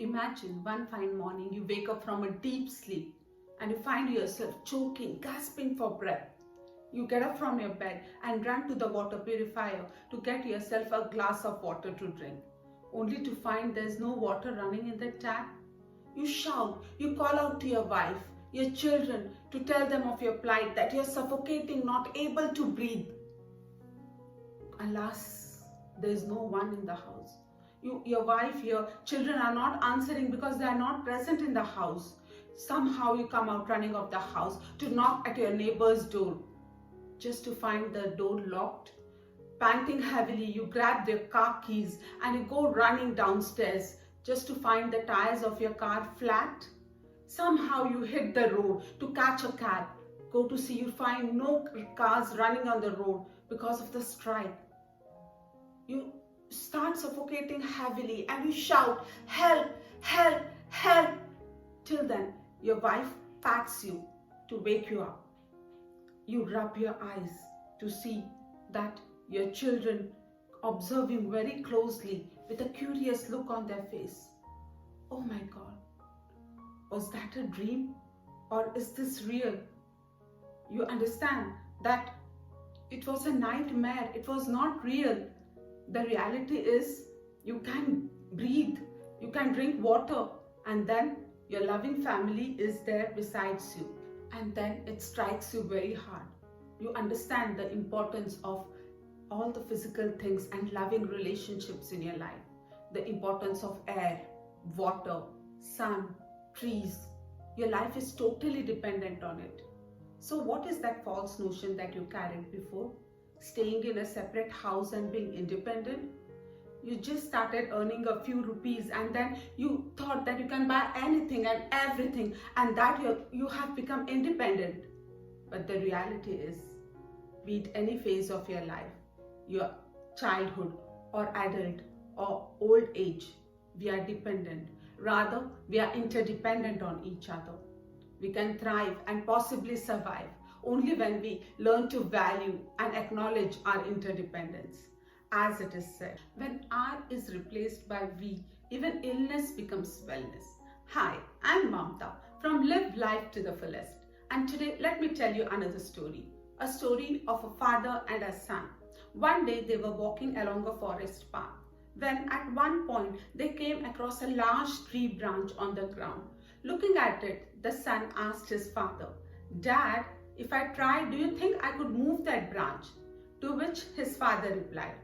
Imagine one fine morning you wake up from a deep sleep and you find yourself choking, gasping for breath. You get up from your bed and run to the water purifier to get yourself a glass of water to drink, only to find there's no water running in the tap. You shout, you call out to your wife, your children to tell them of your plight, that you're suffocating, not able to breathe. Alas, there's no one in the house. Your wife, your children are not answering because they are not present in the house. Somehow you come out running of the house to knock at your neighbor's door, just to find the door locked. Panting heavily, you grab their car keys and you go running downstairs just to find the tires of your car flat. Somehow you hit the road to catch a cab. Go to see, you find no cars running on the road because of the strike. You start suffocating heavily and you shout, help, help, help. Till then, your wife pats you to wake you up. You rub your eyes to see that your children observing very closely with a curious look on their face. Oh my God, was that a dream or is this real? You understand that it was a nightmare, it was not real. The reality is you can breathe, you can drink water, and then your loving family is there besides you. And then it strikes you very hard. You understand the importance of all the physical things and loving relationships in your life. The importance of air, water, sun, trees. Your life is totally dependent on it. So what is that false notion that you carried before? Staying in a separate house and being independent? You just started earning a few rupees and then you thought that you can buy anything and everything and that you have become independent. But the reality is, be it any phase of your life, your childhood or adult or old age, we are dependent. Rather, we are interdependent on each other. We can thrive and possibly survive only when we learn to value and acknowledge our interdependence. As it is said, when I is replaced by we, even illness becomes wellness. Hi, I'm Mamta from Live Life to the Fullest. And today, let me tell you another story. A story of a father and a son. One day, they were walking along a forest path. When at one point, they came across a large tree branch on the ground. Looking at it, the son asked his father, "Dad, if I tried, do you think I could move that branch?" To which his father replied,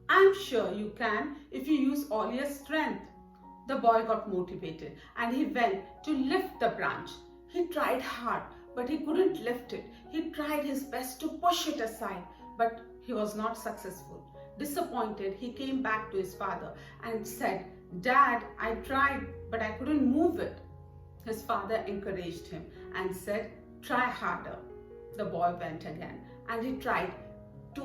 "I'm sure you can if you use all your strength." The boy got motivated and he went to lift the branch. He tried hard, but he couldn't lift it. He tried his best to push it aside, but he was not successful. Disappointed, he came back to his father and said, "Dad, I tried, but I couldn't move it." His father encouraged him and said, "Try harder." The boy went again and he tried to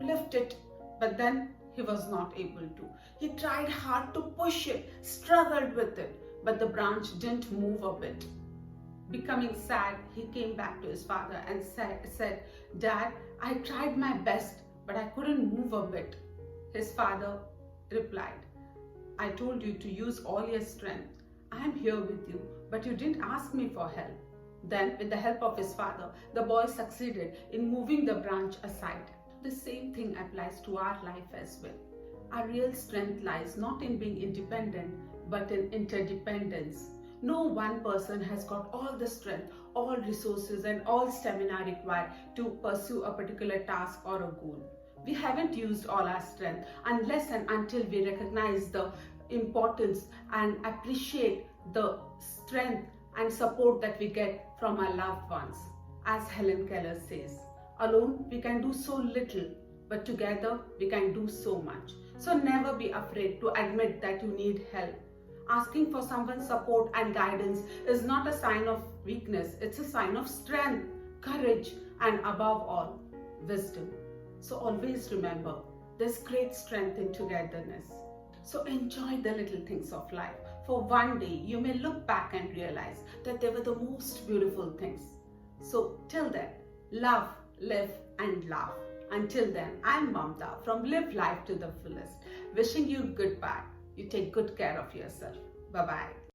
lift it, but then he was not able to. He tried hard to push it, struggled with it, but the branch didn't move a bit. Becoming sad, he came back to his father and said, "Dad, I tried my best, but I couldn't move a bit." His father replied, "I told you to use all your strength. I am here with you, but you didn't ask me for help." Then, with the help of his father, the boy succeeded in moving the branch aside. The same thing applies to our life as well. Our real strength lies not in being independent, but in interdependence. No one person has got all the strength, all resources and all stamina required to pursue a particular task or a goal. We haven't used all our strength unless and until we recognize the importance and appreciate the strength and support that we get from our loved ones. As Helen Keller says, alone we can do so little, but together we can do so much. So never be afraid to admit that you need help. Asking for someone's support and guidance is not a sign of weakness, it's a sign of strength, courage, and above all, wisdom. So always remember, there's great strength in togetherness. So enjoy the little things of life. For one day, you may look back and realize that they were the most beautiful things. So till then, love, live, and laugh. Until then, I'm Mamta from Live Life to the Fullest, wishing you goodbye. You take good care of yourself. Bye bye.